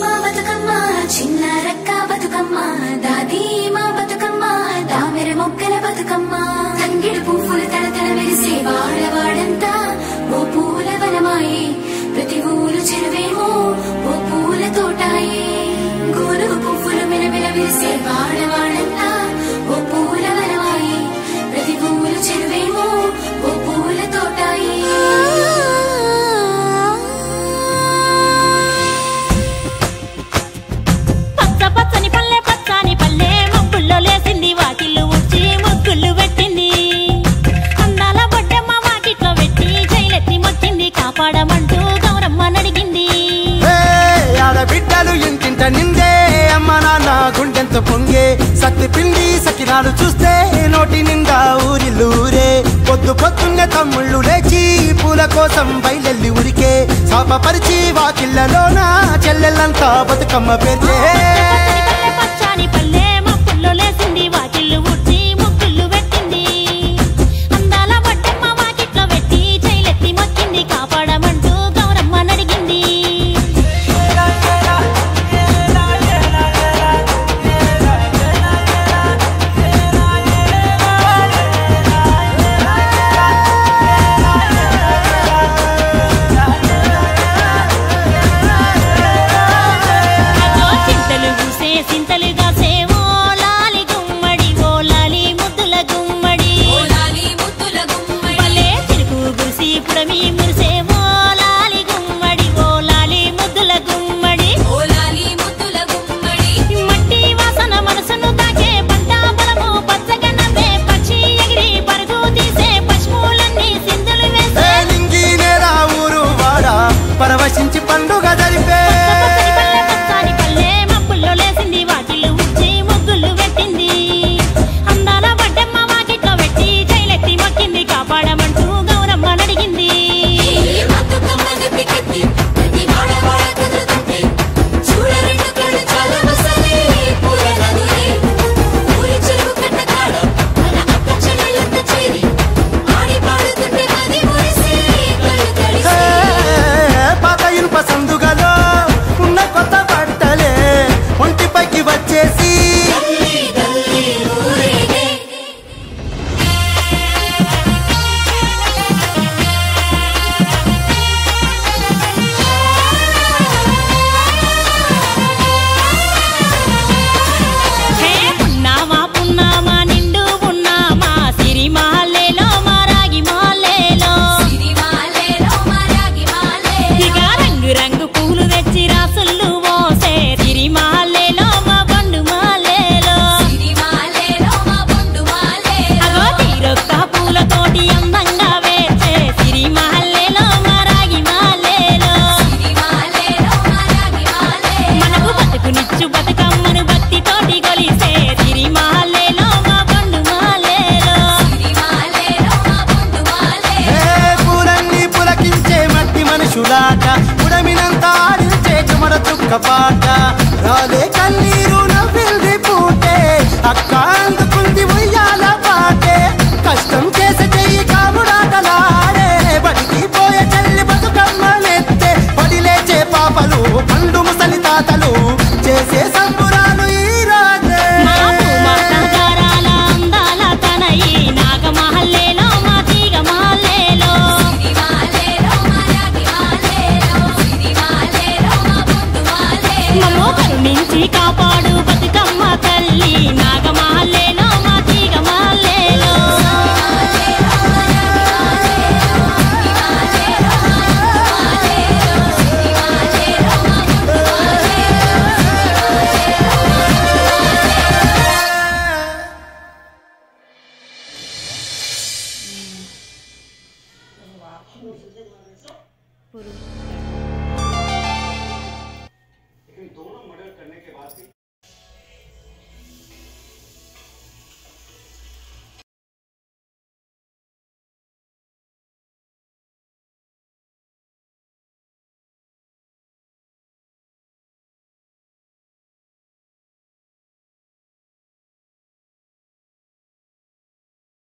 మా బతుకమ్మ చిన్న రక్క బతుకమ్మ దాది మా బతుకమ్మ దామెర మొక్కల బతుకమ్మ తంగిడు పువ్వులు తడతడ మెరిసే వాడవాడంతా ఓ పూల వనమాయే ప్రతి ఊరు చెరువేమో ఓ పూల తోటాయే గోరుగు పువ్వులు మెలమెల విరిసే వాడవాడంతా ఓ పూల వనమాయే ప్రతి ఊరు చెరువేమో ఓ పూల తోటాయే లేసింది వాకిళ్ళు ఉచ్చి ముగ్గులు పెట్టింది అందాల బొడ్డమ్మ వాకిట్లో పెట్టి జైలెత్తి మొక్కింది కాపాడమంటూ గౌరమ్మ నడిగింది ఆడబిడ్డలు ఇంటింట నిందే అమ్మ నాన్న గుండెంత పొంగే సత్తి పిండి సకినాలు చూస్తే నోటి నిండా ఊరిల్లూరే పొద్దు పొద్దున్నే తమ్ముళ్ళు లేచి పూల కోసం బయలెల్లి ఉరికే శాపపరిచి వాకిళ్లలోన చెల్లెళ్ళంతా బతుకమ్మ పేర్చే పచ్చాని పల్లె లేసింది వాకిళ్ళు ఉచ్చి ముగ్గులు పెట్టింది అందాల బొడ్డమ్మ వాకిట్లో పెట్టి జైలెత్తి మొక్కింది కాపాడమంటూ గౌరమ్మ నడిగింది చింతలు పూసే చింతలుగా సేవో పుడమి మురిసే ఓలాలి గుమ్మడి ఓలాలి ముద్దుల గుమ్మడి మట్టి వాసన మనసును తాకే పంట పొలము పచ్చగా నవ్వే పక్షి ఎగిరి పరుగు తీసే పశువులన్నీ సింధులు వేసే లింగి నేరా ఊరు వాడ పరవశించి పండుగ జరిపే పచ్చని పల్లె మబ్బుల్లో లేసింది వాకిళ్ళు ఉచ్చి ముగ్గులు పెట్టింది అందాల బొడ్డమ్మ వాకిట్లో పెట్టి జైలెత్తి మొక్కింది కాపాడమంటూ గౌరమ్మ నడిగింది పాత ఇనుప సందుగలో ఉన్న కొత్త బట్టలే ఒంటిపైకి వచ్చేసి పున్నామా నిండు పున్నామా సిరి మాలేలో మారాగి మాలేలో ఇక రంగు రంగు పూలు తెచ్చి రాసులు మోసే సిరి మాలేలో మా బండు మాలేలో అగో తీరొక్క పూలతోటి అందంగా వేసే సిరి మాలేలో మారాగి మాలేలో మనకు బతుకునిచ్చు బతుకమ్మను భక్తితోటి కొలిసే సిరి మాలేలో మా బండు మాలేలో పూలన్నీ పులకించే మట్టి మనుషులాట ఉడమినంత ఆడించే చుమర చుక్క పాట రాలే కన్నీరు నవ్వింది పూటే అక్క అందుకుంది ఉయ్యాల పాటే కష్టం చేసే చెయ్యి కాముడాటలాడే బడికి పోయే చెల్లి బతుకమ్మ నెత్తే పడి లేచే పాపలు పండు ముసలి తాతలు చేసే సంబురాలు ఈ రాజే మాతాగారాల అందాల తనయి నాగమహల్లేలో మా తీగ మహల్లేలో మమ్మో కరుణించి కాపాడు బతుకమ్మ తల్లి నాగమహల్లేలో మా తీగ మహల్లేలో పురుగు